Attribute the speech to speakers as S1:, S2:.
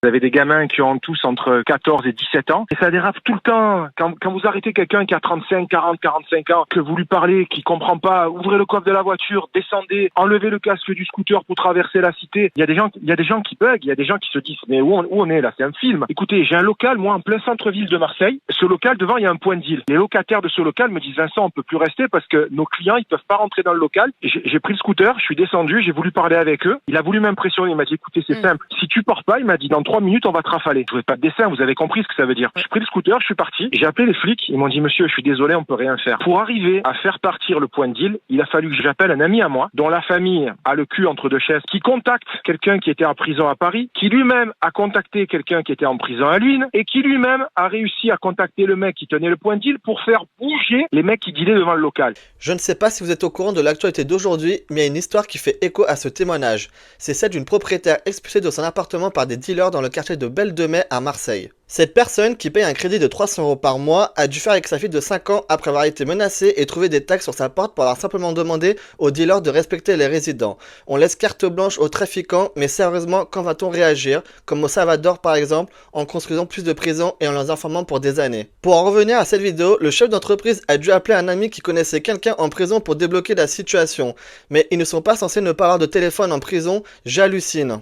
S1: Vous avez des gamins qui ont tous entre 14 et 17 ans et ça dérape tout le temps. Quand vous arrêtez quelqu'un qui a 35, 40, 45 ans, que vous lui parlez, qui comprend pas, ouvrez le coffre de la voiture, descendez, enlevez le casque du scooter pour traverser la cité. Il y a des gens qui bug, il y a des gens qui se disent mais où on est là, c'est un film. Écoutez, j'ai un local moi en plein centre-ville de Marseille. Ce local devant il y a un point de deal. Les locataires de ce local me disent Vincent, on peut plus rester parce que nos clients ils peuvent pas rentrer dans le local. J'ai pris le scooter, je suis descendu, j'ai voulu parler avec eux. Il a voulu m'impressionner, il m'a dit écoutez c'est simple, si tu pars pas, il m'a dit dans 3 minutes on va te rafaler. Je veux pas de dessin, vous avez compris ce que ça veut dire. J'ai pris le scooter, je suis parti, j'ai appelé les flics, ils m'ont dit monsieur, je suis désolé, on peut rien faire. Pour arriver à faire partir le point de deal, il a fallu que j'appelle un ami à moi, dont la famille a le cul entre deux chaises, qui contacte quelqu'un qui était en prison à Paris, qui lui-même a contacté quelqu'un qui était en prison à Luynes, et qui lui-même a réussi à contacter le mec qui tenait le point de deal pour faire bouger les mecs qui dealaient devant le local.
S2: Je ne sais pas si vous êtes au courant de l'actualité d'aujourd'hui, mais il y a une histoire qui fait écho à ce témoignage. C'est celle d'une propriétaire expulsée de son appartement par des dealers dans le quartier de Belle de Mai à Marseille. Cette personne, qui paye un crédit de 300 € par mois, a dû faire avec sa fille de 5 ans après avoir été menacée et trouver des tags sur sa porte pour avoir simplement demandé aux dealers de respecter les résidents. On laisse carte blanche aux trafiquants, mais sérieusement, quand va-t-on réagir, comme au Salvador par exemple, en construisant plus de prisons et en les informant pour des années. Pour en revenir à cette vidéo, le chef d'entreprise a dû appeler un ami qui connaissait quelqu'un en prison pour débloquer la situation. Mais ils ne sont pas censés ne pas avoir de téléphone en prison, j'hallucine.